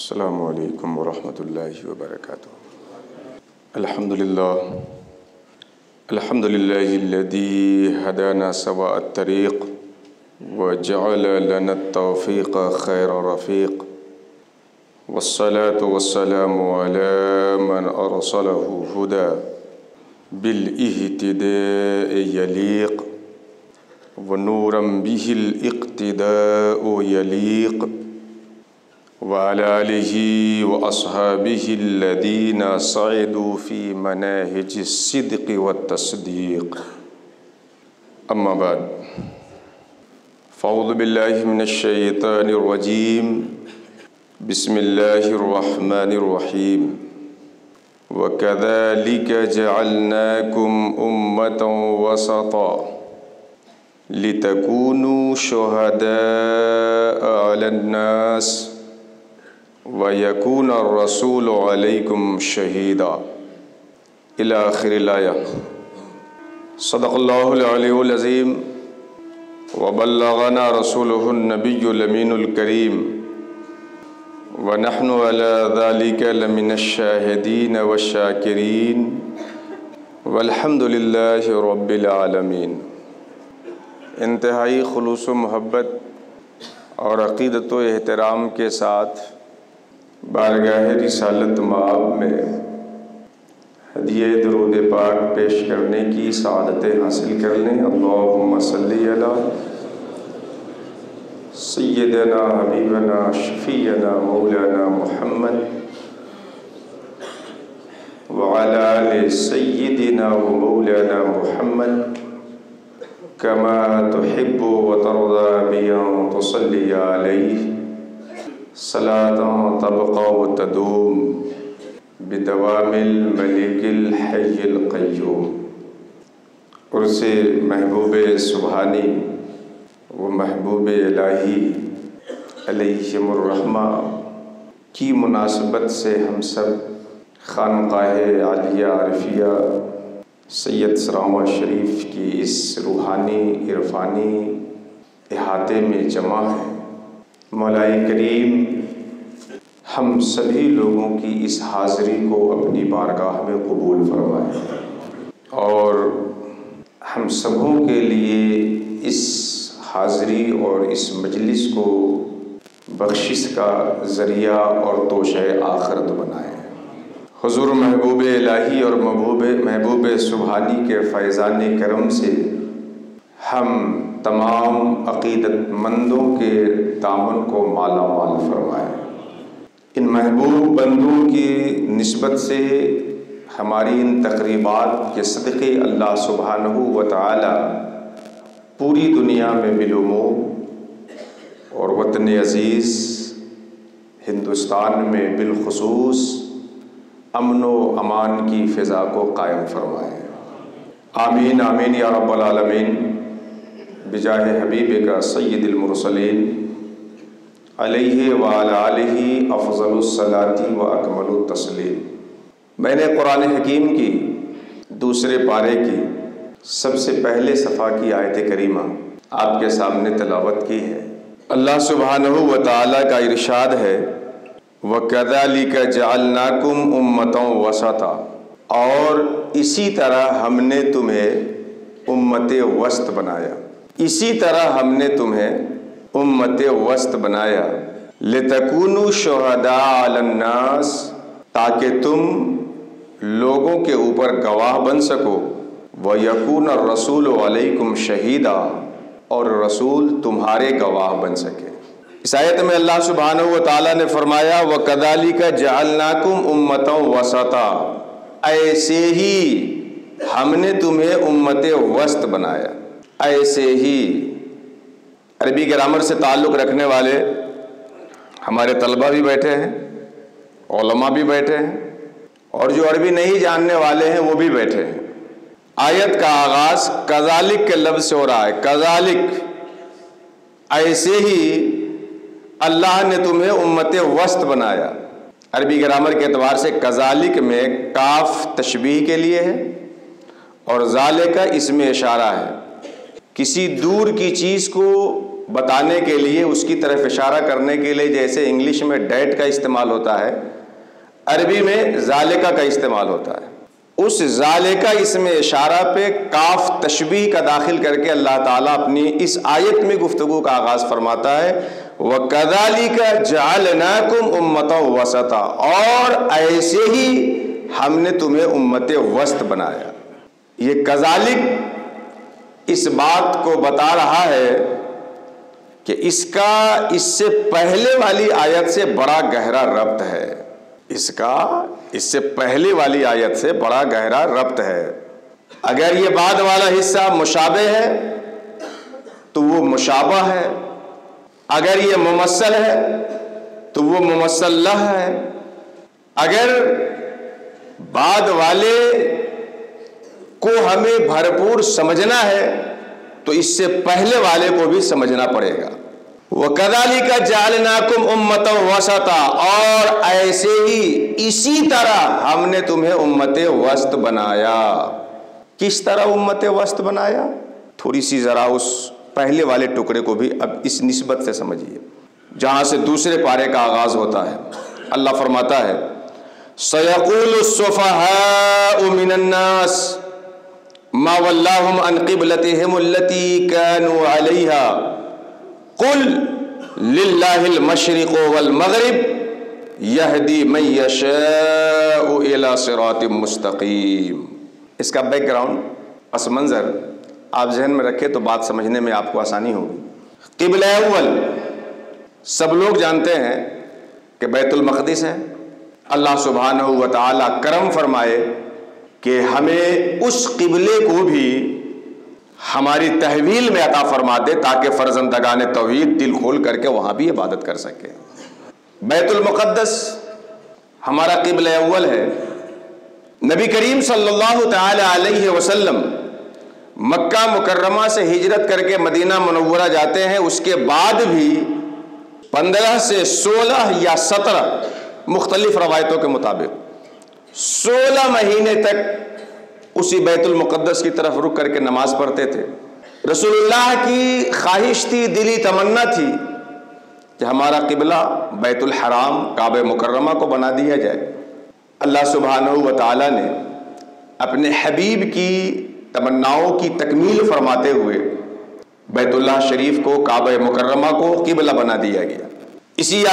السلام علیکم ورحمۃ اللہ وبرکاتہ۔ الحمد للہ الذی ہدانا سواء الطریق وجعل لنا التوفیق خیر رفیق، والصلاة والسلام علی من ارسلہ ہدی بالاہتداء یلیق ونورا بہ الاقتداء یلیق، وعلى آلہ واصحابہ الذین صعدوا فی مناہج الصدق والتصدیق، اما بعد فاعوذ باللہ من الشیطان الرجیم، بسم اللہ الرحمن الرحیم، وَكَذَلِكَ جَعَلْنَاكُمْ أُمَّةً وَسَطًا لِتَكُونُوا شُهَدَاءَ عَلَى النَّاسِ وَيَكُونَ الرَّسُولُ عَلَيْكُمْ شَهِيدًا، إلى آخر الآية۔ صدق اللہ العلی العظیم وبلغنا رسوله النبی الامین الکریم، ونحن على ذلك لمن الشاہدین والشاکرین، والحمد للہ رب العالمین۔ انتہائی خلوص و محبت اور عقیدت و احترام کے ساتھ بارگاہ رسالت مآب میں ہدیہ درود پاک پیش کرنے کی سعادتیں حاصل کر لیں۔ اللہم صلی علی سیدنا حبیبنا شفیعنا مولانا محمد وعلی آل سیدنا و مولانا محمد کما تحب و ترضى بأن تصلی علیہ صلاة تبقى وتدوم بدوام الملك الحي القيوم۔ عرس محبوب سبحانی و محبوب الہی علیہم الرحمہ کی مناسبت سے ہم سب خانقاہ عالیہ عارفیہ سید سراواں شریف کی اس روحانی عرفانی احاطے میں جمع ہیں۔ مولا کریم ہم سبھی لوگوں کی اس حاضری کو اپنی بارگاہ میں قبول فرمائے، اور ہم سبوں کے لیے اس حاضری اور اس مجلس کو بخشش کا ذریعہ اور توشہ آخرت بنائے۔ حضور محبوب الہی اور محبوب سبحانی کے فیضان کرم سے ہم تمام عقیدت مندوں کے دامن کو مالا مال فرمائے۔ ان محبوب بندوں کی نسبت سے ہماری ان تقریبات کے صدقے اللہ سبحانہ و تعالی پوری دنیا میں بالعموم اور وطن عزیز ہندوستان میں بالخصوص امن و امان کی فضا کو قائم فرمائے۔ آمین آمین یا رب العالمین، بجاہ حبیب کا سید المرسلین علیہ وعلی آلہ افضل الصلاۃ و اکمل التسلیم۔ میں نے قرآن حکیم کی دوسرے پارے کی سب سے پہلے صفحہ کی آیت کریمہ آپ کے سامنے تلاوت کی ہے۔ اللہ سبحانہ و تعالیٰ کا ارشاد ہے، وَكَذَلِكَ جَعَلْنَاكُمْ أُمَّةً وَسَطًا، اور اسی طرح ہم نے تمہیں امت وسط بنایا، اسی طرح ہم نے تمہیں امت وسط بنایا، لِتَكُونُوا شُهَدَاءَ عَلَى النَّاسِ، تاکہ تم لوگوں کے اوپر گواہ بن سکو، وَيَكُونَ الرَّسُولُ عَلَيْكُمْ شَهِيدًا، اور رسول تمہارے گواہ بن سکے۔ اس آیت میں اللہ سبحانہ و تعالیٰ نے فرمایا، وَكَذَلِكَ جَعَلْنَاكُمْ أُمَّةً وَسَطًا، ایسے ہی ہم نے تمہیں امت وسط بنایا، ایسے ہی۔ عربی گرامر سے تعلق رکھنے والے ہمارے طلبہ بھی بیٹھے ہیں، علماء بھی بیٹھے ہیں، اور جو عربی نہیں جاننے والے ہیں وہ بھی بیٹھے ہیں۔ آیت کا آغاز کذالک کے لفظ سے ہو رہا ہے، کذالک، ایسے ہی اللہ نے تمہیں امت وسط بنایا۔ عربی گرامر کے اعتبار سے کذالک میں کاف تشبیہ کے لیے ہے اور ذالک کا اسم اشارہ ہے۔ کسی دور کی چیز کو بتانے کے لیے، اس کی طرف اشارہ کرنے کے لیے جیسے انگلش میں ڈیٹ کا استعمال ہوتا ہے، عربی میں ذالکہ کا استعمال ہوتا ہے۔ اس ذالکہ اسم اشارہ پہ کاف تشبیہ کا داخل کر کے اللہ تعالیٰ اپنی اس آیت میں گفتگو کا آغاز فرماتا ہے، وَكَذَلِكَ جَعَلْنَاكُمْ أُمَّةً وَسَطًا، اور ایسے ہی ہم نے تمہیں امت وسط بنایا۔ یہ کذالک اس بات کو بتا رہا ہے کہ اس سے پہلے والی آیت سے بڑا گہرا ربط ہے، اس سے پہلے والی آیت سے بڑا گہرا ربط ہے۔ اگر یہ بعد والا حصہ مشابہ ہے تو وہ مشابہ ہے، اگر یہ ممثل ہے تو وہ ممثل لہ ہے، اگر بعد والے کو ہمیں بھرپور سمجھنا ہے تو اس سے پہلے والے کو بھی سمجھنا پڑے گا۔ وَكَذَلِكَ جَعَلْنَاكُمْ أُمَّةً وَسَطًا، اور ایسے ہی اسی طرح ہم نے تمہیں امت وسط بنایا۔ کس طرح امت وسط بنایا؟ تھوڑی سی ذرا اس پہلے والے ٹکڑے کو بھی اب اس نسبت سے سمجھیے جہاں سے دوسرے پارے کا آغاز ہوتا ہے۔ اللہ فرماتا ہے سَيَقُولُ السُّفَهَاءُ مِنَ النَّاسِ مَا وَلَّاهُمْ عَنْ قِبْلَتِهِمُ الَّتِي كَانُوا عَلَيْهَا قُلْ لِلَّهِ الْمَشْرِقُ وَالْمَغْرِبُ يَهْدِي مَن يَشَاءُ إِلَى صِرَاطٍ مُسْتَقِيمٍ۔ اس کا بیک گراؤنڈ، پس منظر آپ ذہن میں رکھیں تو بات سمجھنے میں آپ کو آسانی ہوگی۔ قبلہ اول سب لوگ جانتے ہیں کہ بیت المقدس ہے۔ اللہ سبحانہ و تعالی کرم فرمائے کہ ہمیں اس قبلے کو بھی ہماری تحویل میں عطا فرما دے تاکہ فرزندگان توحید دل کھول کر کے وہاں بھی عبادت کر سکے۔ بیت المقدس ہمارا قبلہ اول ہے۔ نبی کریم صلی اللہ تعالی علیہ وسلم مکہ مکرمہ سے ہجرت کر کے مدینہ منورہ جاتے ہیں، اس کے بعد بھی 15 سے 16 یا 17 مختلف روایتوں کے مطابق 16 مہینے تک اسی بیت المقدس کی طرف رک کر کے نماز پڑھتے تھے۔ رسول اللہ کی خواہش تھی، دلی تمنا تھی کہ ہمارا قبلہ بیت الحرام کعبہ مکرمہ کو بنا دیا جائے۔ اللہ سبحانہ و تعالی نے اپنے حبیب کی تمناؤں کی تکمیل فرماتے ہوئے بیت اللہ شریف کو کعبہ مکرمہ کو قبلہ بنا دیا گیا۔ اسی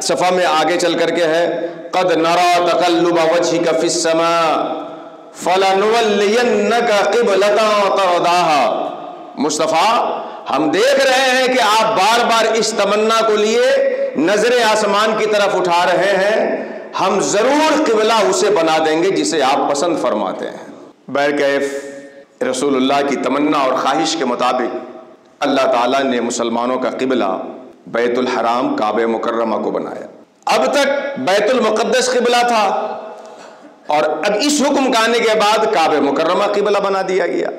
صفحہ میں آگے چل کر کے ہے قد نرى تقلب وجهك في السماء فلنولينك قبلة ترضاها۔ مصطفیٰ ہم دیکھ رہے ہیں کہ آپ بار بار اس تمنا کو لیے نظر آسمان کی طرف اٹھا رہے ہیں، ہم ضرور قبلہ اسے بنا دیں گے جسے آپ پسند فرماتے ہیں۔ بہرکیف رسول اللہ کی تمنا اور خواہش کے مطابق اللہ تعالیٰ نے مسلمانوں کا قبلہ بیت الحرام کعبہ مکرمہ کو بنایا۔ اب تک بیت المقدس قبلہ تھا اور اب اس حکم کا آنے کے بعد کعبہ مکرمہ قبلہ بنا دیا گیا۔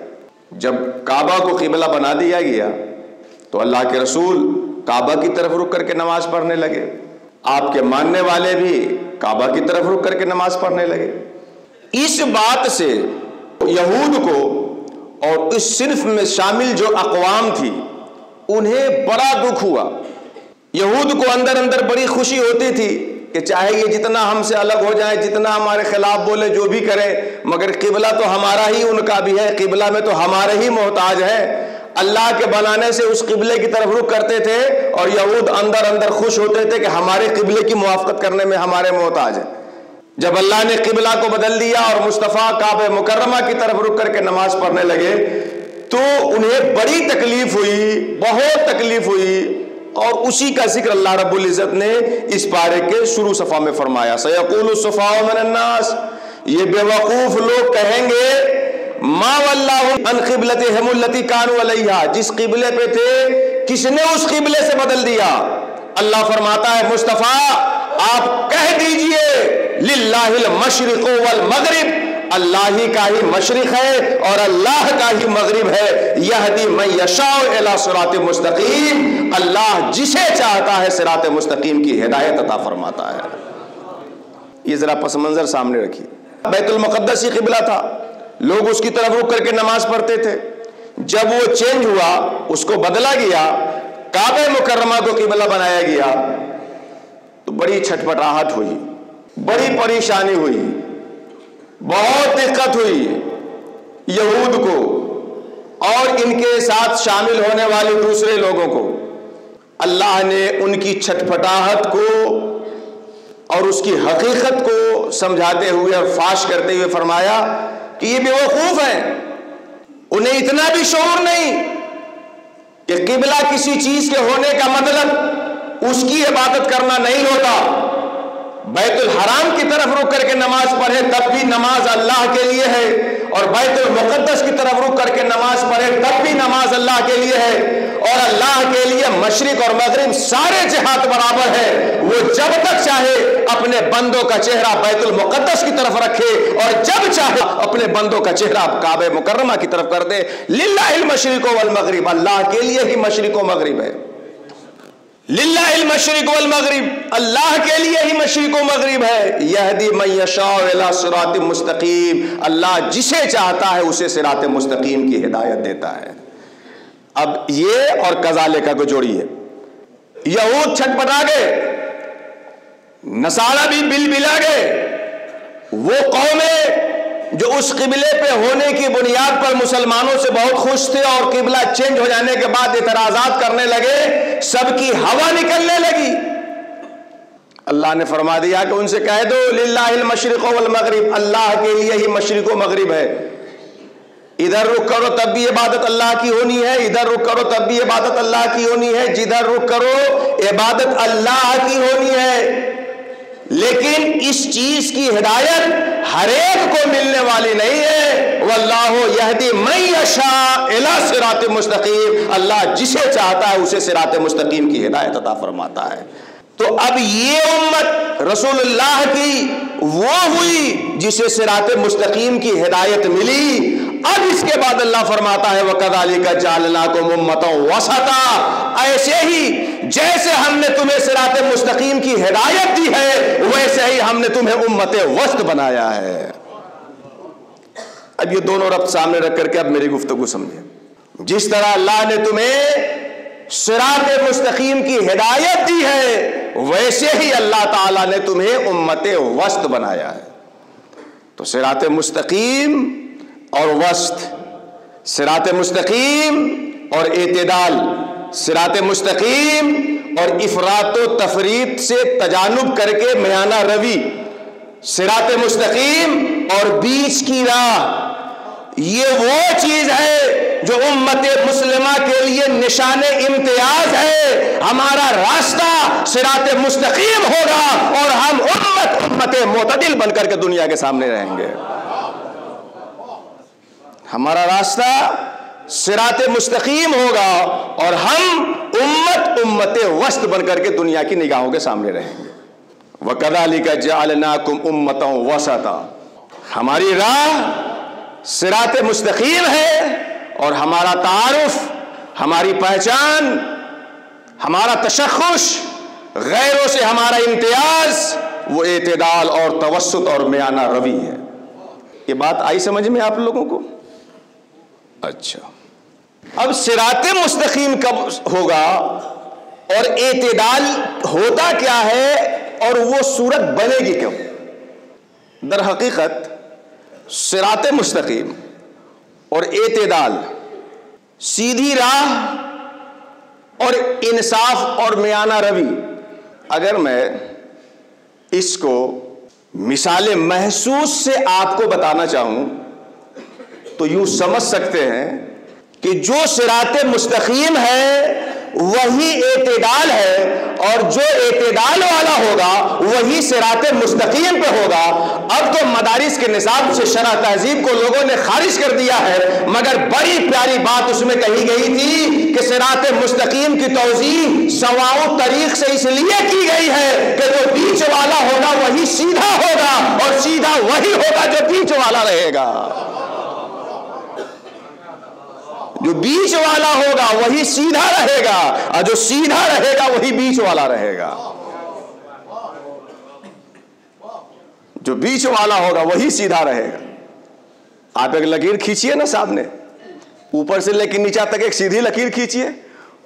جب کعبہ کو قبلہ بنا دیا گیا تو اللہ کے رسول کعبہ کی طرف رک کر کے نماز پڑھنے لگے، آپ کے ماننے والے بھی کعبہ کی طرف رک کر کے نماز پڑھنے لگے۔ اس بات سے یہود کو اور اس صنف میں شامل جو اقوام تھی انہیں بڑا دکھ ہوا۔ یہود کو اندر اندر بڑی خوشی ہوتی تھی کہ چاہے یہ جتنا ہم سے الگ ہو جائیں، جتنا ہمارے خلاف بولے، جو بھی کریں، مگر قبلہ تو ہمارا ہی ان کا بھی ہے، قبلہ میں تو ہمارے ہی محتاج ہیں۔ اللہ کے بنانے سے اس قبلے کی طرف رخ کرتے تھے اور یہود اندر اندر خوش ہوتے تھے کہ ہمارے قبلے کی موافقت کرنے میں ہمارے محتاج ہیں۔ جب اللہ نے قبلہ کو بدل دیا اور مصطفیٰ کعبہ مکرمہ کی طرف رک کر کے نماز پڑھنے لگے تو انہیں بڑی تکلیف ہوئی، بہت تکلیف ہوئی، اور اسی کا ذکر اللہ رب العزت نے اس پارے کے شروع صفحہ میں فرمایا۔ سَيَقُولُ السُّفَهَاءُ مِنَ النَّاسِ، یہ بے وقوف لوگ کہیں گے مَا وَلَّاهُمْ عَنْ قِبْلَتِهِمُ الَّتِي كَانُوا عَلَيْهَا، جس قبلے پہ تھے کس نے اس قبلے سے بدل دیا؟ اللہ فرماتا ہے مصطفیٰ آپ کہہ دیجئے لِلَّهِ الْمَشْرِقُ وَالْمَغْرِبُ، اللہ ہی کا ہی مشرق ہے اور اللہ کا ہی مغرب ہے، یہدی من یشاء الی صراط مستقیم، اللہ جسے چاہتا ہے صراط مستقیم کی ہدایت عطا فرماتا ہے۔ یہ ذرا پس منظر سامنے رکھیے۔ بیت المقدس ہی قبلہ تھا، لوگ اس کی طرف رک کر کے نماز پڑھتے تھے۔ جب وہ چینج ہوا، اس کو بدلا گیا کعبہ مکرمہ کو قبلہ بنایا گیا تو بڑی چھٹپٹاہٹ ہوئی، بڑی پریشانی ہوئی، بہت دقت ہوئی یہود کو اور ان کے ساتھ شامل ہونے والے دوسرے لوگوں کو۔ اللہ نے ان کی چھٹپٹاہٹ کو اور اس کی حقیقت کو سمجھاتے ہوئے اور فاش کرتے ہوئے فرمایا کہ یہ بیوقوف ہیں، انہیں اتنا بھی شعور نہیں کہ قبلہ کسی چیز کے ہونے کا مطلب اس کی عبادت کرنا نہیں ہوتا۔ بیت الحرام کی طرف رک کر کے نماز پڑھے تب بھی نماز اللہ کے لیے ہے، اور بیت المقدس کی طرف رک کر کے نماز پڑھے تب بھی نماز اللہ کے لیے ہے، اور اللہ کے لیے مشرق اور مغرب سارے جہات برابر ہے۔ وہ جب تک چاہے اپنے بندوں کا چہرہ بیت المقدس کی طرف رکھے اور جب چاہے اپنے بندوں کا چہرہ کعبہ مکرمہ کی طرف کر دے۔ للہ المشرق والمغرب، اللہ کے لیے ہی مشرق و مغرب ہے۔ للہ المشرق والمغرب، اللہ کے لیے ہی مشرق و مغرب ہے۔ یہدی من یشاء الی صراط مستقیم، اللہ جسے چاہتا ہے اسے صراط مستقیم کی ہدایت دیتا ہے۔ اب یہ اور کذالک کو جوڑیے، یہود چھٹپٹا گئے، نصارہ بھی بلبلا گئے، وہ قومیں جو اس قبلے پہ ہونے کی بنیاد پر مسلمانوں سے بہت خوش تھے اور قبلہ چینج ہو جانے کے بعد اعتراضات کرنے لگے، سب کی ہوا نکلنے لگی۔ اللہ نے فرما دیا کہ ان سے کہہ دو للہ المشرق والمغرب، اللہ کے لیے ہی مشرق و مغرب ہے۔ ادھر رک کرو تب بھی عبادت اللہ کی ہونی ہے، ادھر رک کرو تب بھی عبادت اللہ کی ہونی ہے، جدھر رک کرو عبادت اللہ کی ہونی ہے۔ لیکن اس چیز کی ہدایت ہر ایک کو ملنے والی نہیں ہے۔ واللہ یہدی من یشاء الی صراط مستقیم، اللہ جسے چاہتا ہے اسے صراط مستقیم کی ہدایت عطا فرماتا ہے۔ تو اب یہ امت رسول اللہ کی وہ ہوئی جسے صراط مستقیم کی ہدایت ملی۔ اب اس کے بعد اللہ فرماتا ہے وَكَذَلِكَ جَعَلْنَاكُمْ أُمَّةً وَسَطًا، ایسے ہی جیسے ہم نے تمہیں صراط مستقیم کی ہدایت دی ہے ویسے ہی ہم نے تمہیں امت وسط بنایا ہے۔ اب یہ دونوں ربط سامنے رکھ کر کے اب میری گفتگو سمجھیں۔ جس طرح اللہ نے تمہیں صراط مستقیم کی ہدایت دی ہے ویسے ہی اللہ تعالیٰ نے تمہیں امت وسط بنایا ہے۔ تو صراط مستقیم اور وسط، صراط مستقیم اور اعتدال، صراط مستقیم اور افراط و تفریط سے تجانب کر کے میانہ روی، صراط مستقیم اور بیچ کی راہ، یہ وہ چیز ہے جو امت مسلمہ کے لیے نشان امتیاز ہے۔ ہمارا راستہ صراط مستقیم ہوگا اور ہم امت معتدل بن کر کے دنیا کے سامنے رہیں گے۔ ہمارا راستہ صراط مستقیم ہوگا اور ہم امت وسط بن کر کے دنیا کی نگاہوں کے سامنے رہیں گے۔ وَكَذَلِكَ جَعَلْنَاكُمْ أُمَّةً وَسَطًا، ہماری راہ صراط مستقیم ہے اور ہمارا تعارف، ہماری پہچان، ہمارا تشخص، غیروں سے ہمارا امتیاز وہ اعتدال اور توسط اور میانہ روی ہے۔ یہ بات آئی سمجھ میں آپ لوگوں کو؟ اچھا، اب صراط مستقیم کب ہوگا اور اعتدال ہوتا کیا ہے اور وہ صورت بنے گی کب؟ در حقیقت صراط مستقیم اور اعتدال، سیدھی راہ اور انصاف اور میانہ روی، اگر میں اس کو مثال محسوس سے آپ کو بتانا چاہوں تو یوں سمجھ سکتے ہیں کہ جو صراط مستقیم ہے وہی اعتدال ہے اور جو اعتدال والا ہوگا وہی صراط مستقیم پہ ہوگا۔ اب تو مدارس کے نصاب سے شرح تہذیب کو لوگوں نے خارج کر دیا ہے، مگر بڑی پیاری بات اس میں کہی گئی تھی کہ صراط مستقیم کی توضیح سواؤ طریق سے اس لیے کی گئی ہے کہ جو بیچ والا ہوگا وہی سیدھا ہوگا اور سیدھا وہی ہوگا جو بیچ والا رہے گا۔ جو بیچ والا ہوگا وہی سیدھا رہے گا اور جو سیدھا رہے گا وہی بیچ والا رہے گا۔ جو بیچ والا ہوگا وہی سیدھا رہے گا۔ آپ ایک لکیر کھینچیے نا سامنے، اوپر سے لے کے نیچے تک ایک سیدھی لکیر کھینچیے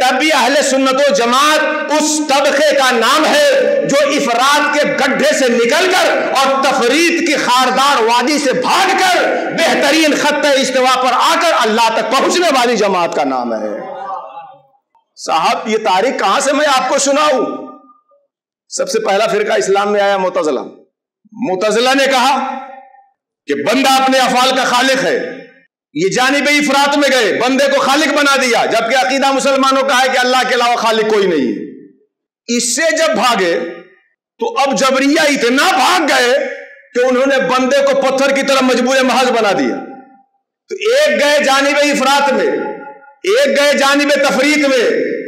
تب بھی اہل سنت و جماعت اس طبقے کا نام ہے جو افراط کے گڈھے سے نکل کر اور تفریط کی خاردار وادی سے بھاگ کر بہترین خط استوا پر آ کر اللہ تک پہنچنے والی جماعت کا نام ہے۔ صاحب یہ تاریخ کہاں سے میں آپ کو سناؤں؟ سب سے پہلا فرقہ اسلام میں آیا معتزلہ۔ معتزلہ نے کہا کہ بندہ اپنے افعال کا خالق ہے، یہ جانب افراط میں گئے، بندے کو خالق بنا دیا، جبکہ عقیدہ مسلمانوں کا ہے کہ اللہ کے علاوہ خالق کوئی نہیں ہے۔ اس سے جب بھاگے تو اب جبریہ اتنا بھاگ گئے کہ انہوں نے بندے کو پتھر کی طرح مجبور محض بنا دیا۔ تو ایک گئے جانب افراط میں، ایک گئے جانب تفریط میں،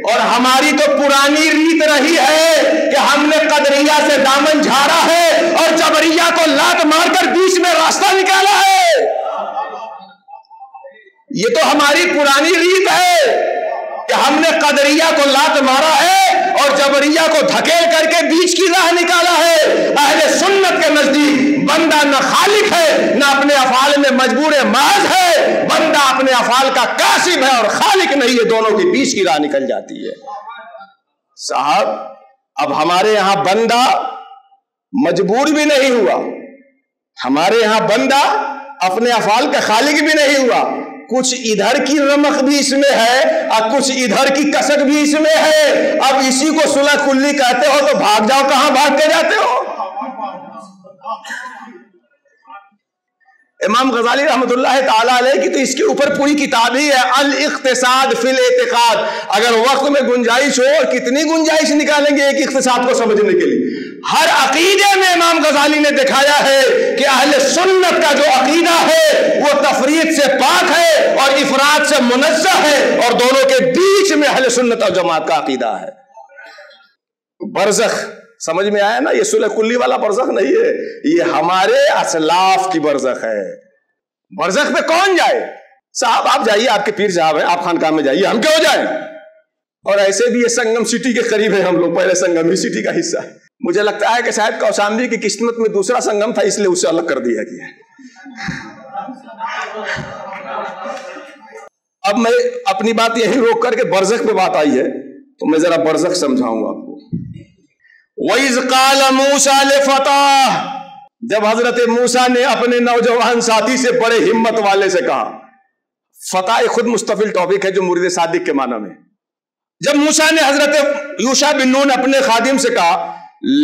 اور ہماری تو پرانی ریت رہی ہے کہ ہم نے قدریہ سے دامن جھاڑا ہے اور جبریہ کو لات مار کر بیچ میں راستہ نکالا ہے۔ یہ تو ہماری پرانی ریت ہے کہ ہم نے قدریہ کو لات مارا ہے اور جبریہ کو دھکیل کر کے بیچ کی راہ نکالا ہے۔ اہل سنت کے نزدیک بندہ نہ خالق ہے نہ اپنے افعال میں مجبور محض ہے، بندہ اپنے افعال کا کاسب ہے اور خالق نہیں ہے، دونوں کے بیچ کی راہ نکل جاتی ہے۔ صاحب اب ہمارے یہاں بندہ مجبور بھی نہیں ہوا، ہمارے یہاں بندہ اپنے افعال کا خالق بھی نہیں ہوا، کچھ ادھر کی رمق بھی اس میں ہے اور کچھ ادھر کی کسک بھی اس میں ہے۔ اب اسی کو صلح کلی کہتے ہو تو بھاگ جاؤ، کہاں بھاگ کے جاتے ہو؟ امام غزالی رحمۃ اللہ تعالیٰ علیہ کی تو اس کے اوپر پوری کتاب ہی ہے، الاقتصاد فی الاعتقاد۔ اگر وقت میں گنجائش ہو، اور کتنی گنجائش نکالیں گے ایک اقتصاد کو سمجھنے کے لیے۔ ہر عقیدے میں امام غزالی نے دکھایا ہے کہ اہل سنت کا جو عقیدہ ہے وہ تفریط سے پاک ہے اور افراط سے منزہ ہے، اور دونوں کے بیچ میں اہل سنت اور جماعت کا عقیدہ ہے۔ برزخ سمجھ میں آیا نا؟ یہ صلح کلی والا برزخ نہیں ہے، یہ ہمارے اسلاف کی برزخ ہے۔ برزخ پہ کون جائے؟ صاحب آپ جائیے، آپ کے پیر صاحب ہیں، آپ خانقاہ میں جائیے، ہم کیوں جائیں؟ اور ایسے بھی یہ سنگم سٹی کے قریب ہے، ہم لوگ پہلے سنگم ہی سٹی کا حصہ ہے۔ مجھے لگتا ہے کہ شاید کوسامبی کی قسمت میں دوسرا سنگم تھا، اس لیے اسے الگ کر دیا گیا۔ اب میں اپنی بات یہی روک کر کے برزخ پہ بات آئی ہے تو میں ذرا برزخ سمجھاؤں گا آپ کو۔ وَإِذْ قَالَ مُوسَىٰ لِفَتَاهُ، جب حضرت موسیٰ نے اپنے نوجوان ساتھی سے بڑے ہمت والے سے کہا۔ فتح خود مستفل ٹاپک ہے جو مرید صادق کے معنی میں۔ جب موسیٰ نے حضرت یوشع بن نون اپنے خادم سے کہا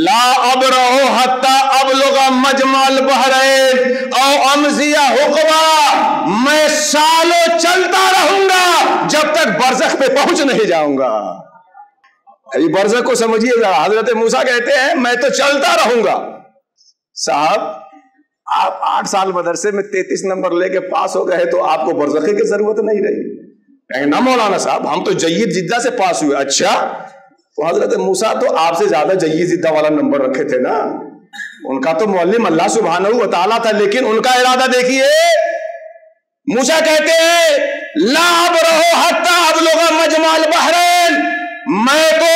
لا ابرح حتی ابلغ مجمع البحرین او امضی حقبا، میں سالوں چلتا رہوں گا جب تک برزخ پہ پہنچ نہیں جاؤں گا۔ ابھی برزخ کو سمجھیے ذرا، حضرت موسیٰ کہتے ہیں میں تو چلتا رہوں گا۔ صاحب آپ 8 سال مدرسے میں 33 نمبر لے کے پاس ہو گئے تو آپ کو برزخی کی ضرورت نہیں رہی۔ کہیں نا مولانا صاحب ہم تو جید جدہ سے پاس ہوئے۔ اچھا تو حضرت موسیٰ تو آپ سے زیادہ جید جدہ والا نمبر رکھے تھے نا، ان کا تو معلم اللہ سبحانہ و تعالیٰ تھا، لیکن ان کا ارادہ دیکھیے۔ موسیٰ کہتے ہیں لا ابرح حتی ابلغ مجمع البحرین، میں تو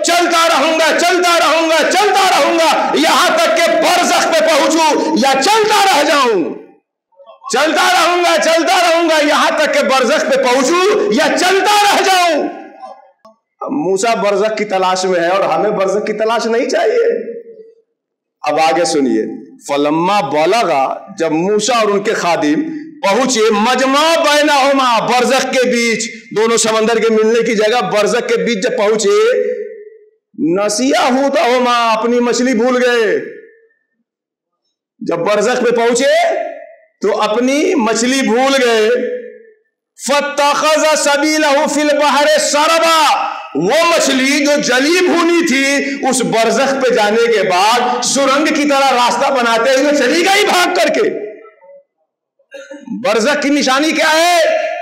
چلتا رہوں گا چلتا رہوں گا چلتا رہوں گا یہاں تک کہ برزخ پہ پہنچوں یا چلتا رہ جاؤں، چلتا رہوں گا چلتا رہوں گا یہاں تک کہ برزخ پہ پہنچوں یا چلتا رہ جاؤں۔ موسیٰ برزخ کی تلاش میں ہے اور ہمیں برزخ کی تلاش نہیں چاہیے۔ اب آگے سنیے، فلما بلغا، جب موسیٰ اور ان کے خادم پہنچے مجمع بینہما، برزخ کے بیچ، دونوں سمندر کے ملنے کی جگہ برزخ کے بیچ جب پہنچے، نسیہ حوتہما، اپنی مچھلی بھول گئے۔ جب برزخ پہ پہنچے تو اپنی مچھلی بھول گئے۔ فاتخذ سبیلہ فی البحر سربا، وہ مچھلی جو جلی بھونی تھی اس برزخ پہ جانے کے بعد سرنگ کی طرح راستہ بناتے ہوئے چلی گئی بھاگ کر کے۔ برزخ کی نشانی کیا ہے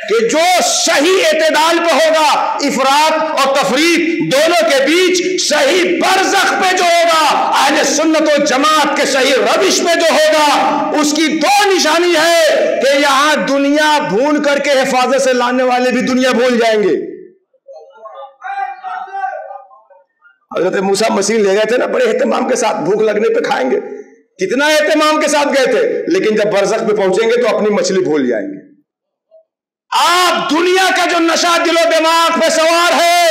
کہ جو صحیح اعتدال پہ ہوگا، افراط اور تفریط دونوں کے بیچ صحیح برزخ پہ جو ہوگا، اہل سنت و جماعت کے صحیح روش پہ جو ہوگا، اس کی 2 نشانی ہے کہ یہاں دنیا بھون کر کے حفاظت سے لانے والے بھی دنیا بھول جائیں گے۔ حضرت موسیٰ مچھلی لے گئے تھے نا بڑے اہتمام کے ساتھ، بھوک لگنے پہ کھائیں گے، کتنا اہتمام کے ساتھ گئے تھے، لیکن جب برزخ پہ پہنچیں گے تو اپنی مچھلی بھول جائیں گے۔ آپ دنیا کا جو نشہ دل و دماغ پہ سوار ہے،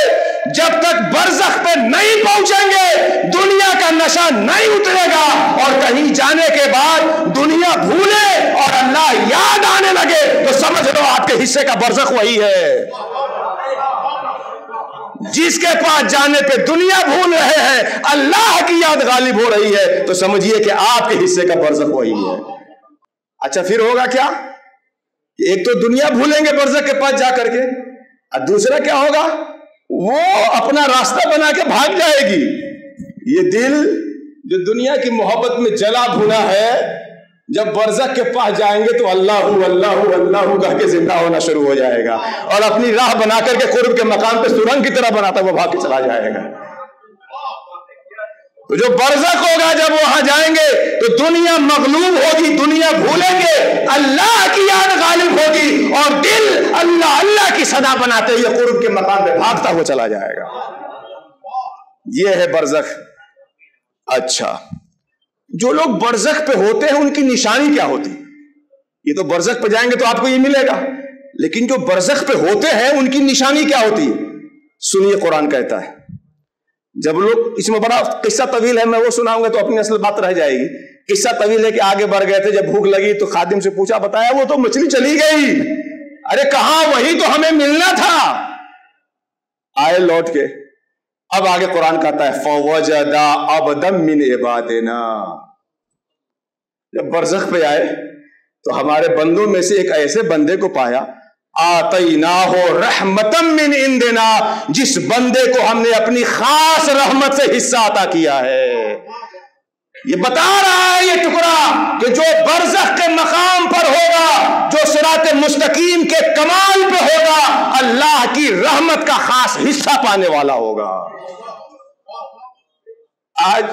جب تک برزخ پہ نہیں پہنچیں گے دنیا کا نشہ نہیں اترے گا، اور کہیں جانے کے بعد دنیا بھولے اور اللہ یاد آنے لگے تو سمجھ لو آپ کے حصے کا برزخ وہی ہے۔ جس کے پاس جانے پہ دنیا بھول رہے ہیں، اللہ کی یاد غالب ہو رہی ہے، تو سمجھیے کہ آپ کے حصے کا برزخ وہی ہے۔ اچھا پھر ہوگا کیا؟ ایک تو دنیا بھولیں گے برزخ کے پاس جا کر کے، اور دوسرا کیا ہوگا؟ وہ اپنا راستہ بنا کے بھاگ جائے گی۔ یہ دل جو دنیا کی محبت میں جلا بھونا ہے، جب برزخ کے پاس جائیں گے تو اللہ اللہ اللہ کہہ کے زندہ ہونا شروع ہو جائے گا، اور اپنی راہ بنا کر کے قرب کے مقام پہ سرنگ کی طرح بناتا وہ بھاگ کے چلا جائے گا۔ تو جو برزخ ہوگا جب وہاں جائیں گے تو دنیا مغلوب ہوگی، دنیا بھولیں گے، اللہ کی یاد غالب ہوگی، اور دل اللہ اللہ کی صدا بناتے ہوئے قرب کے مقام پہ بھاگتا ہوا چلا جائے گا۔ یہ ہے برزخ۔ اچھا، جو لوگ برزخ پہ ہوتے ہیں ان کی نشانی کیا ہوتی؟ یہ تو برزخ پہ جائیں گے تو آپ کو یہ ملے گا، لیکن جو برزخ پہ ہوتے ہیں ان کی نشانی کیا ہوتی ہے؟ سنیے، قرآن کہتا ہے، جب لوگ، اس میں بڑا قصہ طویل ہے، میں وہ سناؤں گا تو اپنی اصل بات رہ جائے گی۔ قصہ طویل ہے کہ آگے بڑھ گئے تھے، جب بھوک لگی تو خادم سے پوچھا، بتایا وہ تو مچھلی چلی گئی۔ ارے کہاں، وہی تو ہمیں ملنا تھا۔ آئے لوٹ کے، اب آگے قرآن کہتا ہے فَوَجَدَ عَبْدًا مِّنْ عِبَادِنَا۔ جب برزخ پہ آئے تو ہمارے بندوں میں سے ایک ایسے بندے کو پایا، آتَيْنَاهُ رَحْمَةً مِّنْ عِنْدِنَا، جس بندے کو ہم نے اپنی خاص رحمت سے حصہ عطا کیا ہے۔ یہ بتا رہا ہے یہ ٹکڑا کہ جو برزخ کے مقام پر ہوگا، جو صراط مستقیم کے کمال پہ ہوگا، اللہ کی رحمت کا خاص حصہ پانے والا ہوگا۔ آج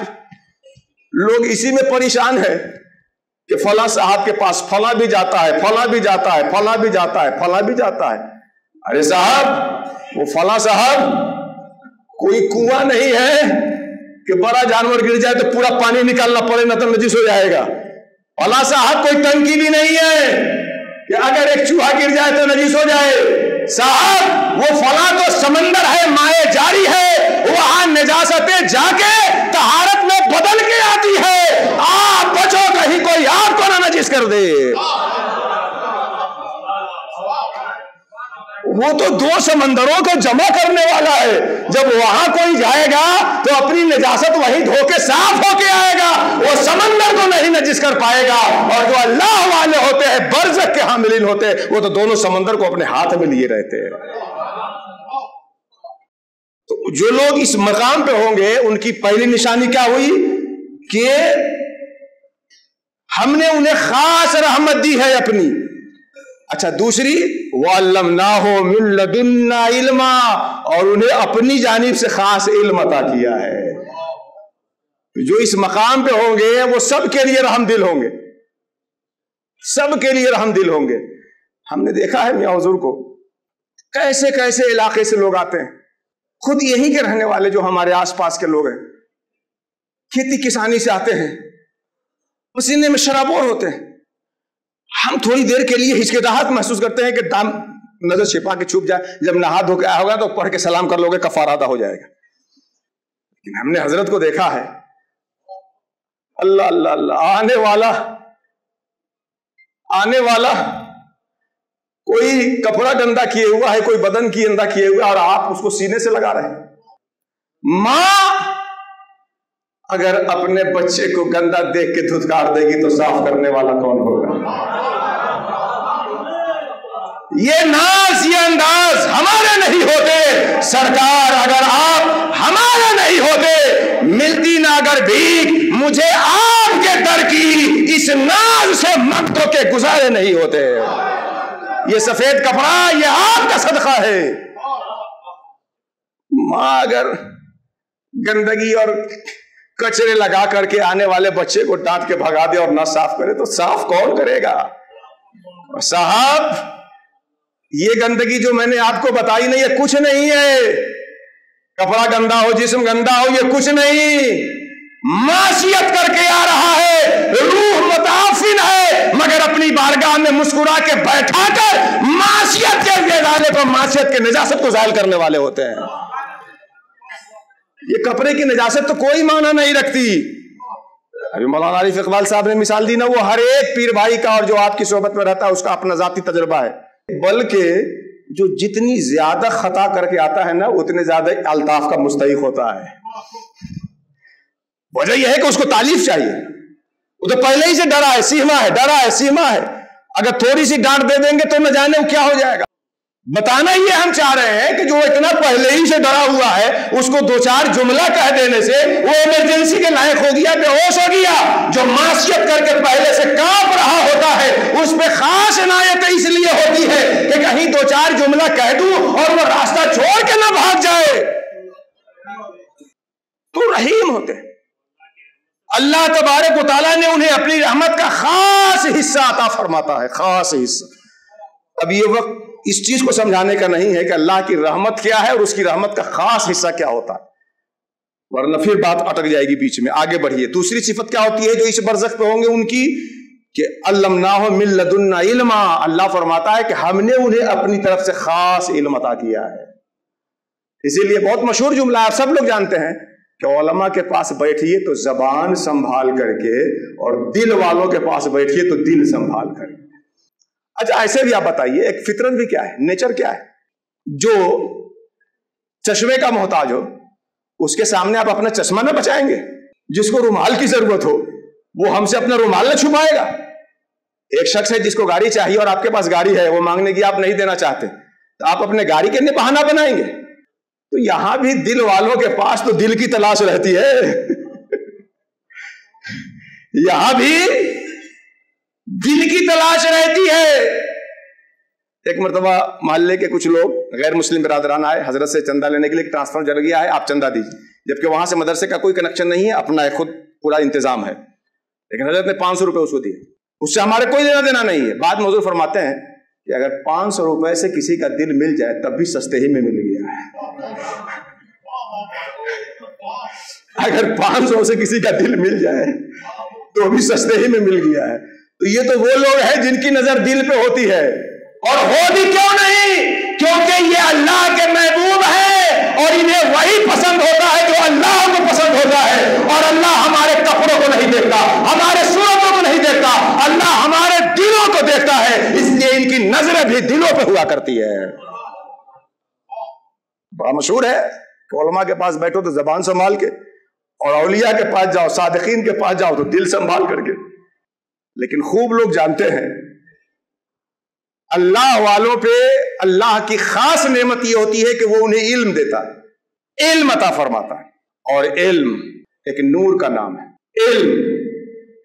لوگ اسی میں پریشان ہے کہ فلاں صاحب کے پاس فلاں بھی جاتا ہے، فلاں بھی جاتا ہے، فلاں بھی جاتا ہے، فلاں بھی جاتا ہے۔ ارے صاحب، وہ فلاں صاحب کوئی کنواں نہیں ہے کہ بڑا جانور گر جائے تو پورا پانی نکالنا پڑے نہ تو نجس ہو جائے گا۔ فلاں صاحب کوئی ٹنکی بھی نہیں ہے کہ اگر ایک چوہا گر جائے تو نجس ہو جائے۔ صاحب، وہ فلاں تو سمندر ہے، مائع جاری ہے، وہاں نجاستیں جا کے طہارت میں بدل کے آتی ہے۔ آپ بچو کہیں کوئی آپ کو نہ نجس کر دے۔ وہ تو دو سمندروں کو جمع کرنے والا ہے، جب وہاں کوئی جائے گا تو اپنی نجاست وہی دھو کے صاف ہو کے آئے گا، وہ سمندر کو نہیں نجس کر پائے گا۔ اور جو اللہ والے ہوتے ہیں، برزخ کے حاملین ہوتے ہیں، وہ تو دونوں سمندر کو اپنے ہاتھ میں لیے رہتے ہیں۔ تو جو لوگ اس مقام پہ ہوں گے ان کی پہلی نشانی کیا ہوئی کہ ہم نے انہیں خاص رحمت دی ہے اپنی۔ اچھا، دوسری وَعَلَّمْنَاهُ مِن لَّدُنَّا عِلْمًا، اور انہیں اپنی جانب سے خاص علم عطا کیا ہے۔ جو اس مقام پہ ہوں گے وہ سب کے لیے رحم دل ہوں گے، سب کے لیے رحم دل ہوں گے۔ ہم نے دیکھا ہے میاں حضور کو، کیسے کیسے علاقے سے لوگ آتے ہیں، خود یہیں کے رہنے والے جو ہمارے آس پاس کے لوگ ہیں، کھیتی کسانی سے آتے ہیں، پسینے میں شرابور ہوتے ہیں۔ ہم تھوڑی دیر کے لیے ہچکچاہٹ محسوس کرتے ہیں کہ دام نظر چھپا کے چھپ جائے، جب نہا دھو کے آیا ہوگا تو پڑھ کے سلام کر لو گے، کفارہ ادا ہو جائے گا۔ لیکن ہم نے حضرت کو دیکھا ہے، اللہ اللہ اللہ، آنے والا کوئی کپڑا گندا کیے ہوا ہے، کوئی بدن کی گندا کیے ہوا ہے، اور آپ اس کو سینے سے لگا رہے ہیں۔ ماں اگر اپنے بچے کو گندا دیکھ کے دھتکار دے گی تو صاف کرنے والا کون ہوگا؟ یہ ناز، یہ انداز ہمارے نہیں ہوتے سرکار، اگر آپ ہمارے نہیں ہوتے، ملتی نہ اگر بھی مجھے آپ کے در کی اس ناز سے مکتوں کے گزارے نہیں ہوتے۔ یہ سفید کپڑا یہ آپ کا صدقہ ہے۔ ماں اگر گندگی اور کچرے لگا کر کے آنے والے بچے کو ڈانٹ کے بھگا دے اور نہ صاف کرے تو صاف کون کرے گا؟ صاحب، یہ گندگی جو میں نے آپ کو بتائی نہیں، یہ کچھ نہیں ہے۔ کپڑا گندا ہو، جسم گندا ہو، یہ کچھ نہیں، معصیت کر کے آ رہا ہے، روح متعفن ہے، مگر اپنی بارگاہ میں مسکرا کے بیٹھا کر معصیت کے ازالے کو، معصیت کے نجاست کو ظاہر کرنے والے ہوتے ہیں۔ یہ کپڑے کی نجاست تو کوئی معنی نہیں رکھتی۔ ابھی مولانا عارف اقبال صاحب نے مثال دی نا، وہ ہر ایک پیر بھائی کا اور جو آپ کی صحبت میں رہتا ہے اس کا اپنا ذاتی تجربہ ہے، بلکہ جو جتنی زیادہ خطا کر کے آتا ہے نا اتنے زیادہ الطاف کا مستحق ہوتا ہے۔ وجہ یہ ہے کہ اس کو تعریف چاہیے، وہ تو پہلے ہی سے ڈرا ہے، سیما ہے، اگر تھوڑی سی ڈانٹ دے دیں گے تو نہ جانے وہ کیا ہو جائے گا۔ بتانا یہ ہم چاہ رہے ہیں کہ جو اتنا پہلے ہی سے ڈرا ہوا ہے اس کو دو چار جملہ کہہ دینے سے وہ ایمرجنسی کے لائق ہو گیا، بے ہوش ہو گیا۔ جو معصیت کر کے پہلے سے کانپ رہا ہوتا ہے اس پہ خاص عنایت اس لیے ہوتی ہے کہ کہیں دو چار جملہ کہہ دوں اور وہ راستہ چھوڑ کے نہ بھاگ جائے۔ تو رحیم ہوتے ہیں اللہ تبارک و تعالیٰ نے انہیں اپنی رحمت کا خاص حصہ عطا فرماتا ہے، خاص حصہ۔ اب یہ وقت اس چیز کو سمجھانے کا نہیں ہے کہ اللہ کی رحمت کیا ہے اور اس کی رحمت کا خاص حصہ کیا ہوتا ہے، ورنہ پھر بات اٹک جائے گی بیچ میں۔ آگے بڑھیے، دوسری صفت کیا ہوتی ہے جو اس برزخ پہ ہوں گے ان کی، کہ علمناہ من لدنا علما، اللہ فرماتا ہے کہ ہم نے انہیں اپنی طرف سے خاص علم عطا کیا ہے۔ اسی لیے بہت مشہور جملہ آپ سب لوگ جانتے ہیں کہ علماء کے پاس بیٹھیے تو زبان سنبھال کر کے اور دل والوں کے پاس بیٹھیے تو دل سنبھال کر کے۔ اچھا ایسے بھی آپ بتائیے ایک فطرت بھی کیا ہے، نیچر کیا ہے؟ جو چشمے کا محتاج ہو اس کے سامنے آپ اپنا چشمہ نہ بچائیں گے؟ جس کو رومال کی ضرورت ہو وہ ہم سے اپنا رومال نہ چھپائے گا؟ ایک شخص ہے جس کو گاڑی چاہیے اور آپ کے پاس گاڑی ہے، وہ مانگنے کی آپ نہیں دینا چاہتے تو آپ اپنے گاڑی کے لیے بہانہ بنائیں گے؟ تو یہاں بھی دل والوں کے پاس تو دل کی تلاش رہتی ہے، یہاں بھی دل کی تلاش رہتی ہے۔ ایک مرتبہ محلے کے کچھ لوگ غیر مسلم برادران آئے، حضرت سے چندہ لینے کے لیے، ٹرانسفر جل گیا ہے، آپ چندہ دیجیے، جبکہ وہاں سے مدرسے کا کوئی کنیکشن نہیں ہے، اپنا خود پورا انتظام ہے، لیکن حضرت نے 500 روپے اس کو دیے، اس سے ہمارے کوئی لینا دینا نہیں ہے۔ بعد میں حضور فرماتے ہیں کہ اگر 500 روپے سے کسی کا دل مل جائے تب بھی سستے ہی میں مل گیا ہے۔ اگر 500 سے کسی کا دل مل جائے تو بھی سستے ہی میں مل گیا ہے۔ تو یہ تو وہ لوگ ہیں جن کی نظر دل پہ ہوتی ہے، اور ہوگی کیوں نہیں؟ کیونکہ یہ اللہ کے محبوب ہیں اور انہیں وہی پسند ہوتا ہے جو اللہ کو پسند ہوتا ہے، اور اللہ ہمارے کپڑوں کو نہیں دیکھتا، ہمارے صورتوں کو نہیں دیکھتا، اللہ ہمارے دلوں کو دیکھتا ہے، اس لیے ان کی نظریں بھی دلوں پہ ہوا کرتی ہے۔ بڑا مشہور ہے کہ علماء کے پاس بیٹھو تو زبان سنبھال کے، اور اولیاء کے پاس جاؤ، صادقین کے پاس جاؤ تو دل سنبھال کر کے۔ لیکن خوب لوگ جانتے ہیں اللہ والوں پہ اللہ کی خاص نعمت یہ ہوتی ہے کہ وہ انہیں علم دیتا ہے، علم عطا فرماتا ہے، اور علم ایک نور کا نام ہے۔ علم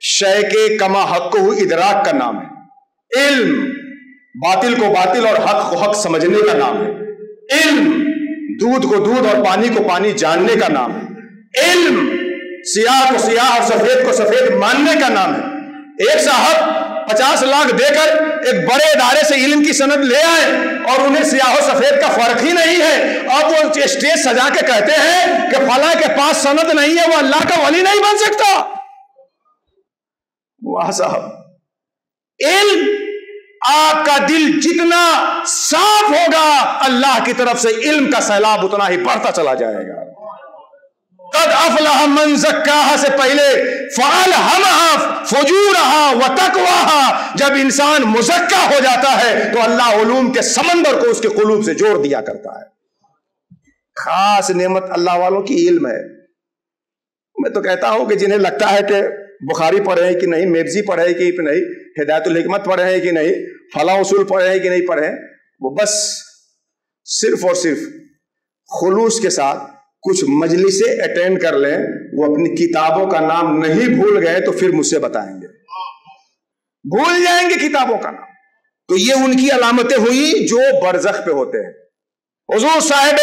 شے کے کما حق کو ادراک کا نام ہے، علم باطل کو باطل اور حق کو حق سمجھنے کا نام ہے، علم دودھ کو دودھ اور پانی کو پانی جاننے کا نام ہے، علم سیاہ کو سیاہ اور سفید کو سفید ماننے کا نام ہے۔ ایک صاحب 50 لاکھ دے کر ایک بڑے ادارے سے علم کی سند لے آئے اور انہیں سیاہ و سفید کا فرق ہی نہیں ہے، اب وہ اسٹیج سجا کے کہتے ہیں کہ فلاں کے پاس سند نہیں ہے وہ اللہ کا ولی نہیں بن سکتا۔ واہ صاحب، علم آپ کا دل جتنا صاف ہوگا اللہ کی طرف سے علم کا سیلاب اتنا ہی بڑھتا چلا جائے گا۔ قد افلح من زکاہا سے پہلے فالہمہا فجورہا وتقواہا، جب انسان مزکا ہو جاتا ہے تو اللہ علوم کے سمندر کو اس کے قلوب سے جوڑ دیا کرتا ہے۔ خاص نعمت اللہ والوں کی علم ہے۔ میں تو کہتا ہوں کہ جنہیں لگتا ہے کہ بخاری پڑھے ہیں کہ نہیں، میرزی پڑھے ہیں کہ نہیں، ہدایت الحکمت پڑھے ہیں کہ نہیں، فلاں اصول پڑھے ہیں کہ نہیں پڑھے ہیں، وہ بس صرف اور صرف خلوص کے ساتھ کچھ مجلسیں اٹینڈ کر لیں، وہ اپنی کتابوں کا نام نہیں بھول گئے تو پھر مجھ سے بتائیں گے، بھول جائیں گے کتابوں کا نام۔ تو یہ ان کی علامتیں ہوئی جو برزخ پہ ہوتے ہیں۔ حضور صاحب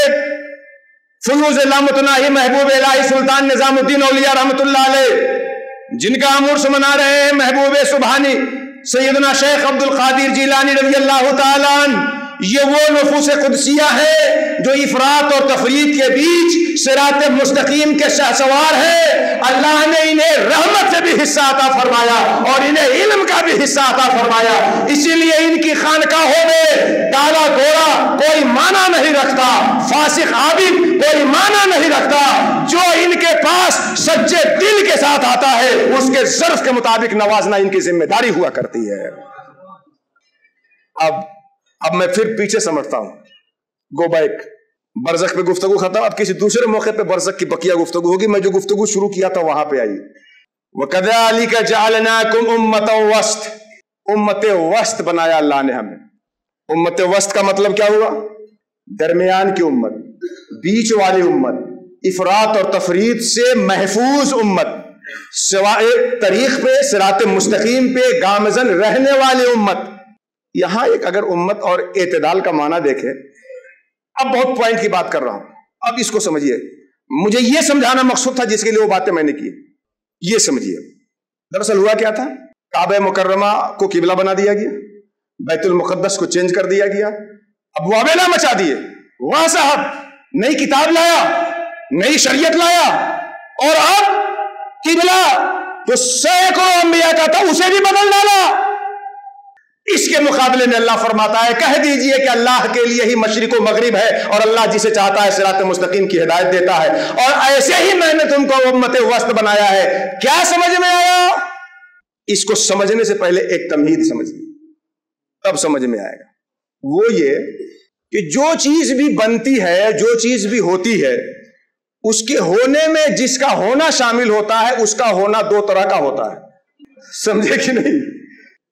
فیوز لامتناہی محبوب الہی سلطان نظام الدین اولیاء رحمت اللہ علیہ، جن کا ہم عرس منا رہے ہیں، محبوب سبحانی سیدنا شیخ عبد القادر جیلانی رضی اللہ تعالیٰ عنہ، یہ وہ نفوس قدسیہ ہے جو افراط اور تفریط کے بیچ صراط مستقیم کے شہسوار ہے۔ اللہ نے انہیں رحمت سے بھی حصہ عطا فرمایا اور انہیں علم کا بھی حصہ عطا فرمایا، اسی لیے ان کی خانقاہوں میں کالا گورا کوئی معنی نہیں رکھتا، فاسق عابد کوئی معنی نہیں رکھتا، جو ان کے پاس سچے دل کے ساتھ آتا ہے اس کے ظرف کے مطابق نوازنا ان کی ذمہ داری ہوا کرتی ہے۔ اب میں پھر پیچھے سمجھتا ہوں، گو بیک، برزخ پہ گفتگو ختم، اب کسی دوسرے موقع پہ برزخ کی بقیہ گفتگو ہوگی۔ میں جو گفتگو شروع کیا تھا وہاں پہ آئی، وَكَذَلِكَ جَعَلْنَاكُمْ أُمَّةً وَسْطًا، امت وسط بنایا اللہ نے ہمیں۔ امت وسط کا مطلب کیا ہوا؟ درمیان کی امت، بیچ والی امت، افراط اور تفریط سے محفوظ امت، سوائے طریق پہ صراط مستقیم پہ گامزن رہنے والی امت۔ یہاں ایک اگر امت اور اعتدال کا معنی دیکھیں، اب بہت پوائنٹ کی بات کر رہا ہوں، اب اس کو سمجھیے، مجھے یہ سمجھانا مقصود تھا جس کے لیے وہ باتیں میں نے کی، یہ سمجھیے۔ دراصل ہوا کیا تھا؟ کعبہ مکرمہ کو قبلہ بنا دیا گیا، بیت المقدس کو چینج کر دیا گیا، اب وابلہ مچا دیے، وہاں صاحب نئی کتاب لایا، نئی شریعت لایا، اور اب قبلہ جو سینکڑوں انبیاء کا تھا اسے بھی بدل ڈالا۔ اس کے مقابلے میں اللہ فرماتا ہے کہہ دیجئے کہ اللہ کے لیے ہی مشرق و مغرب ہے اور اللہ جسے چاہتا ہے صراط مستقیم کی ہدایت دیتا ہے، اور ایسے ہی میں نے تم کو امت وسط بنایا ہے۔ کیا سمجھ میں آیا؟ اس کو سمجھنے سے پہلے ایک تمہید سمجھیے، تب سمجھ میں آئے گا۔ وہ یہ کہ جو چیز بھی بنتی ہے، جو چیز بھی ہوتی ہے، اس کے ہونے میں جس کا ہونا شامل ہوتا ہے اس کا ہونا دو طرح کا ہوتا ہے، سمجھے کہ نہیں؟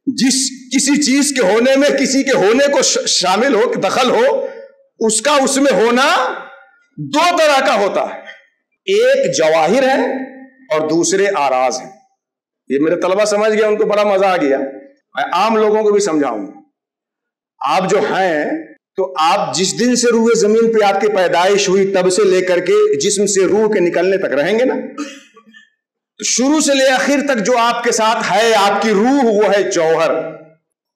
جس کسی چیز کے ہونے میں کسی کے ہونے کو شامل ہو، دخل ہو، اس کا اس میں ہونا دو طرح کا ہوتا ہے، ایک جواہر ہے اور دوسرے آراز ہیں۔ یہ میرے طلبہ سمجھ گئے، ان کو بڑا مزہ آ گیا، میں عام لوگوں کو بھی سمجھاؤں گا۔ آپ جو ہیں تو آپ جس دن سے روح زمین پہ آپ کی پیدائش ہوئی تب سے لے کر کے جسم سے روح کے نکلنے تک رہیں گے نا، تو شروع سے لے آخر تک جو آپ کے ساتھ ہے، آپ کی روح، وہ ہے جوہر،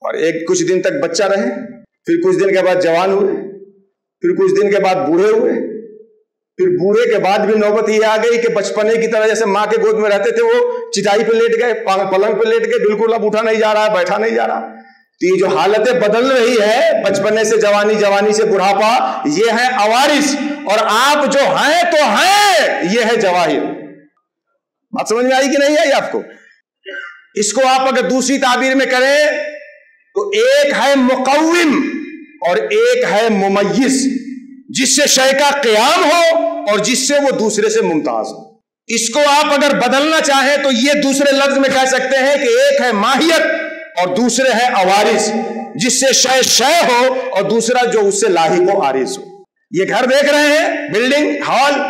اور ایک کچھ دن تک بچہ رہے، پھر کچھ دن کے بعد جوان ہوئے، پھر کچھ دن کے بعد بوڑھے ہوئے، پھر بوڑھے کے بعد بھی نوبت یہ آ گئی کہ بچپنے کی طرح جیسے ماں کے گود میں رہتے تھے وہ چٹائی پہ لیٹ گئے، پلنگ پہ لیٹ گئے، بالکل اب اٹھا نہیں جا رہا، بیٹھا نہیں جا رہا۔ تو یہ جو حالتیں بدل رہی ہے، بچپنے سے جوانی، جوانی سے بڑھاپا، یہ ہے عوارض، اور آپ جو ہیں تو ہیں، یہ ہے جواہر۔ بات سمجھ میں آئی کہ نہیں آئی آپ کو؟ اس کو آپ اگر دوسری تعبیر میں کریں تو ایک ہے مقوم اور ایک ہے ممیز، جس سے شے کا قیام ہو اور جس سے وہ دوسرے سے ممتاز ہو۔ اس کو آپ اگر بدلنا چاہیں تو یہ دوسرے لفظ میں کہہ سکتے ہیں کہ ایک ہے ماہیت اور دوسرے ہے عوارض، جس سے شے ہو اور دوسرا جو اس سے لاحق و عارض ہو۔ یہ گھر دیکھ رہے ہیں، بلڈنگ، ہال،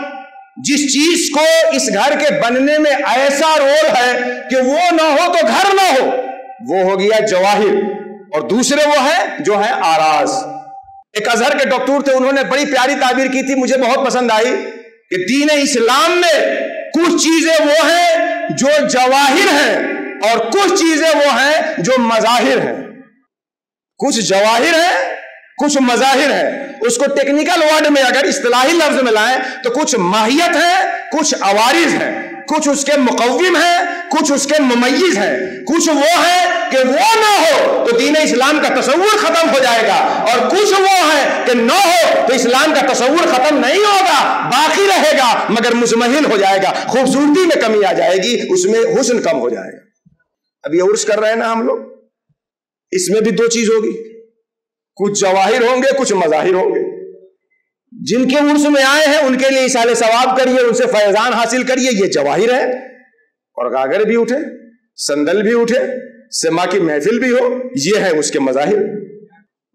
جس چیز کو اس گھر کے بننے میں ایسا رول ہے کہ وہ نہ ہو تو گھر نہ ہو، وہ ہو گیا جواہر، اور دوسرے وہ ہے جو ہے آراز۔ ایک ازہر کے ڈاکٹر تھے، انہوں نے بڑی پیاری تعبیر کی تھی، مجھے بہت پسند آئی، کہ دین اسلام میں کچھ چیزیں وہ ہیں جو جواہر ہیں اور کچھ چیزیں وہ ہیں جو مظاہر ہیں۔ کچھ جواہر ہیں، کچھ مظاہر ہیں۔ اس کو ٹیکنیکل ورڈ میں اگر اصطلاحی لفظ میں لائیں تو کچھ ماہیت ہے، کچھ عوارض ہیں، کچھ اس کے مقوم ہیں، کچھ اس کے ممیز ہیں، کچھ وہ ہے کہ وہ نہ ہو تو دین اسلام کا تصور ختم ہو جائے گا، اور کچھ وہ ہے کہ نہ ہو تو اسلام کا تصور ختم نہیں ہوگا، باقی رہے گا مگر مزمحل ہو جائے گا، خوبصورتی میں کمی آ جائے گی، اس میں حسن کم ہو جائے گا۔ اب یہ عرس کر رہے ہیں نا ہم لوگ، اس میں بھی دو چیز ہوگی، کچھ جواہر ہوں گے، کچھ مظاہر ہوں گے۔ جن کے عرس میں آئے ہیں ان کے لیے ایصال ثواب کریے، ان سے فیضان حاصل کریے، یہ جواہر ہے، اور گاگر بھی اٹھے، سندل بھی اٹھے، سما کی محفل بھی ہو، یہ ہے اس کے مظاہر۔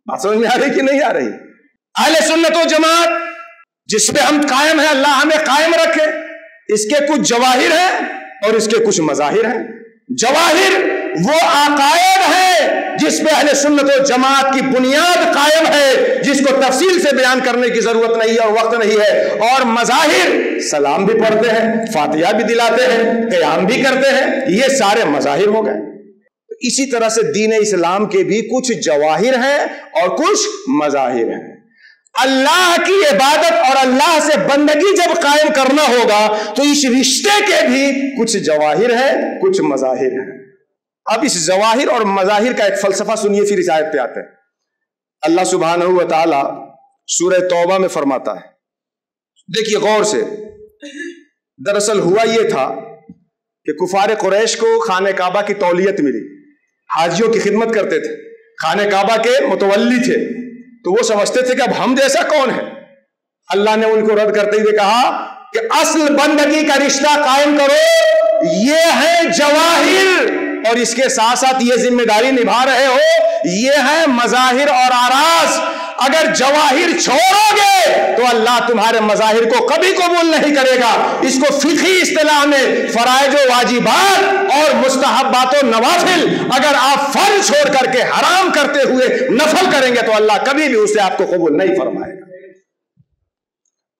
بات سمجھ میں آ رہی کہ نہیں آ رہی؟ اہل سنت و جماعت جس پہ ہم قائم ہیں، اللہ ہمیں قائم رکھے، اس کے کچھ جواہر ہیں اور اس کے کچھ مظاہر ہیں۔ جواہر وہ عقائد ہے جس پہ اہل سنت و جماعت کی بنیاد قائم ہے، جس کو تفصیل سے بیان کرنے کی ضرورت نہیں ہے اور وقت نہیں ہے۔ اور مظاہر، سلام بھی پڑھتے ہیں، فاتحہ بھی دلاتے ہیں، قیام بھی کرتے ہیں، یہ سارے مظاہر ہو گئے۔ اسی طرح سے دین اسلام کے بھی کچھ جواہر ہیں اور کچھ مظاہر ہیں۔ اللہ کی عبادت اور اللہ سے بندگی جب قائم کرنا ہوگا تو اس رشتے کے بھی کچھ جواہر ہیں کچھ مظاہر ہیں۔ اب اس جواہر اور مظاہر کا ایک فلسفہ سنیے، پھر اس آیت پہ آتے ہیں۔ اللہ سبحانہ و تعالی سورہ توبہ میں فرماتا ہے، دیکھیے غور سے، دراصل ہوا یہ تھا کہ کفار قریش کو خانہ کعبہ کی تولیت ملی، حاجیوں کی خدمت کرتے تھے، خانہ کعبہ کے متولی تھے، تو وہ سمجھتے تھے کہ اب ہم جیسا کون ہے۔ اللہ نے ان کو رد کرتے ہوئے کہا کہ اصل بندگی کا رشتہ قائم کرو، یہ ہے جواہر، اور اس کے ساتھ ساتھ یہ ذمہ داری نبھا رہے ہو، یہ ہے مظاہر اور آراز۔ اگر جواہر چھوڑو گے تو اللہ تمہارے مظاہر کو کبھی قبول نہیں کرے گا۔ اس کو فقہی اصطلاح میں فرائض و واجبات اور مستحبات و نوافل، اگر آپ فرض چھوڑ کر کے حرام کرتے ہوئے نفل کریں گے تو اللہ کبھی بھی اسے آپ کو قبول نہیں فرمائے گا۔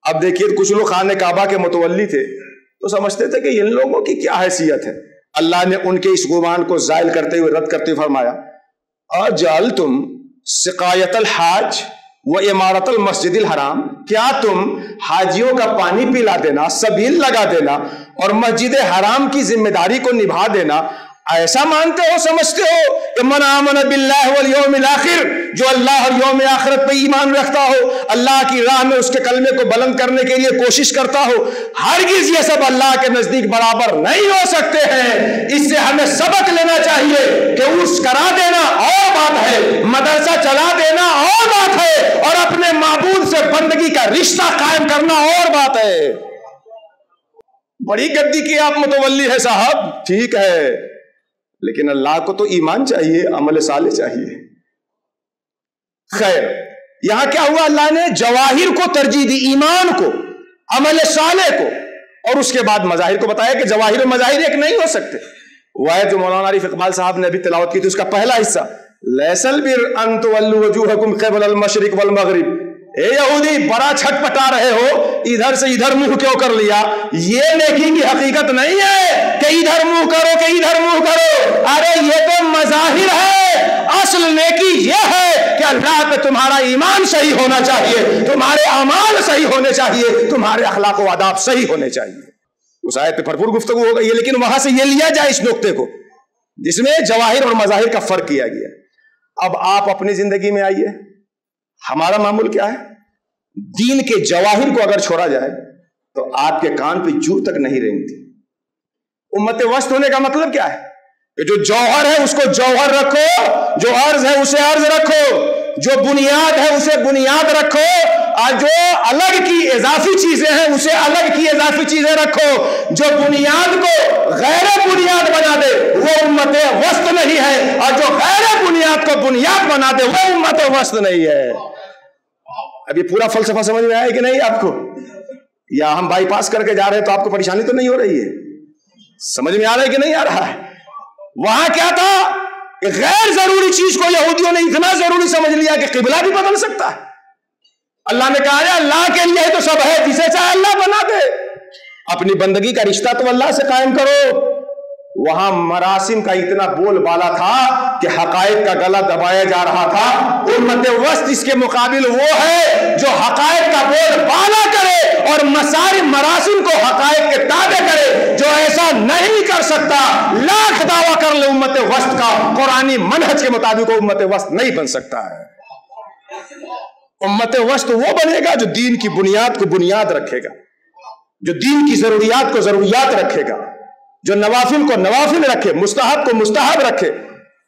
اب دیکھیے، کچھ لوگ خانہ کعبہ کے متولی تھے تو سمجھتے تھے کہ ان لوگوں کی کیا حیثیت ہے۔ اللہ نے ان کے اس گمان کو زائل کرتے ہوئے، رد کرتے ہوئے فرمایا، اجعلتم سقایت الحاج و عمارت المسجد الحرام، کیا تم حاجیوں کا پانی پلا دینا، سبیل لگا دینا اور مسجد حرام کی ذمہ داری کو نبھا دینا ایسا مانتے ہو، سمجھتے ہو کہ من آمن باللہ والیوم الآخر، جو اللہ اور یوم آخرت پہ ایمان رکھتا ہو، اللہ کی راہ میں اس کے کلمے کو بلند کرنے کے لیے کوشش کرتا ہو، ہرگز یہ سب اللہ کے نزدیک برابر نہیں ہو سکتے ہیں۔ اس سے ہمیں سبق لینا چاہیے کہ اس کرا دینا اور بات ہے، مدرسہ چلا دینا اور بات ہے، اور اپنے معبود سے بندگی کا رشتہ قائم کرنا اور بات ہے۔ بڑی گدی کی آپ متولی ہے صاحب، ٹھیک ہے، لیکن اللہ کو تو ایمان چاہیے، عمل صالح چاہیے۔ خیر، یہاں کیا ہوا؟ اللہ نے جواہر کو ترجیح دی، ایمان کو، عمل صالح کو، اور اس کے بعد مظاہر کو بتایا کہ جواہر و مظاہر ایک نہیں ہو سکتے۔ وہ آیت جو مولانا عارف اقبال صاحب نے ابھی تلاوت کی تھی، اس کا پہلا حصہ، لیس البر ان تولوا وجوہکم قبل المشرق والمغرب، اے یہودی بڑا چھٹ پٹا رہے ہو، ادھر سے ادھر منہ کیوں کر لیا؟ یہ نیکی کی حقیقت نہیں ہے کہ ادھر منہ کرو کہ ادھر منہ کرو، ارے یہ تو مظاہر ہے۔ اصل نیکی یہ ہے کہ اللہ پہ تمہارا ایمان صحیح ہونا چاہیے، تمہارے اعمال صحیح ہونے چاہیے، تمہارے اخلاق و آداب صحیح ہونے چاہیے۔ اس آیت پہ بھرپور گفتگو ہو گئی ہے، لیکن وہاں سے یہ لیا جائے اس نقطے کو جس میں جواہر اور مظاہر کا فرق کیا گیا۔ اب آپ اپنی زندگی میں آئیے، ہمارا معمول کیا ہے؟ دین کے جواہر کو اگر چھوڑا جائے تو آپ کے کان پہ جو تک نہیں رینگتی۔ امت وسط ہونے کا مطلب کیا ہے؟ کہ جو جوہر ہے اس کو جوہر رکھو، جو عرض ہے اسے عرض رکھو، جو بنیاد ہے اسے بنیاد رکھو، اور جو الگ کی اضافی چیزیں ہیں اسے الگ کی اضافی چیزیں رکھو۔ جو بنیاد کو غیر بنیاد بنا دے وہ امت وسط نہیں ہے، اور جو غیر بنیاد کو بنیاد بنا دے وہ امت وسط نہیں ہے۔ اب یہ پورا فلسفہ سمجھ میں آیا کہ نہیں آپ کو؟ یا ہم بائی پاس کر کے جا رہے ہیں تو آپ کو پریشانی تو نہیں ہو رہی ہے؟ سمجھ میں آ رہا ہے کہ نہیں آ رہا ہے؟ وہاں کیا تھا کہ غیر ضروری چیز کو یہودیوں نے اتنا ضروری سمجھ لیا کہ قبلہ بھی بدل سکتا ہے۔ اللہ نے کہا ہے اللہ کے لیے تو سب ہے، جسے چاہے اللہ بنا دے، اپنی بندگی کا رشتہ تو اللہ سے قائم کرو۔ وہاں مراسم کا اتنا بول بالا تھا کہ حقائق کا گلا دبایا جا رہا تھا۔ امت وسط اس کے مقابل وہ ہے جو حقائق کا بول بالا کرے اور مراسم کو حقائق کے تابع کرے۔ جو ایسا نہیں کر سکتا، لاکھ دعویٰ کر لے امت وسط کا، قرآنی منہج کے مطابق وہ امت وسط نہیں بن سکتا ہے۔ امت وسط وہ بنے گا جو دین کی بنیاد کو بنیاد رکھے گا، جو دین کی ضروریات کو ضروریات رکھے گا، جو نوافل کو نوافل رکھے، مستحب کو مستحب رکھے،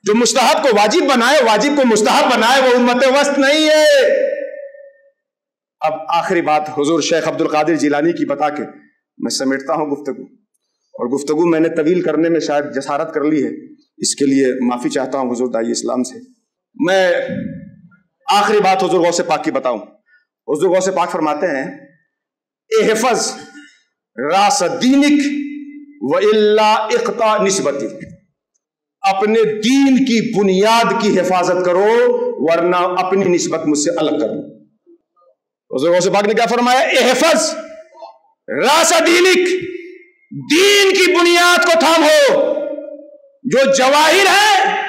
جو مستحب کو واجب بنائے، واجب کو مستحب بنائے، وہ امت وسط نہیں ہے۔ اب آخری بات حضور شیخ عبد القادر جیلانی کی بتا کے میں سمیٹتا ہوں گفتگو، اور گفتگو میں نے طویل کرنے میں شاید جسارت کر لی ہے، اس کے لیے معافی چاہتا ہوں حضور داعی اسلام سے۔ میں آخری بات حضور غوث پاک کی بتاؤں۔ حضور غوث پاک فرماتے ہیں، احفظ راس دینک وَإِلَّا اقطع نسبتی، اپنے دین کی بنیاد کی حفاظت کرو ورنہ اپنی نسبت مجھ سے الگ کرو۔ حضور غوث پاک نے کیا فرمایا؟ احفظ راس دینک، دین کی بنیاد کو تھامو، جو جواہر ہے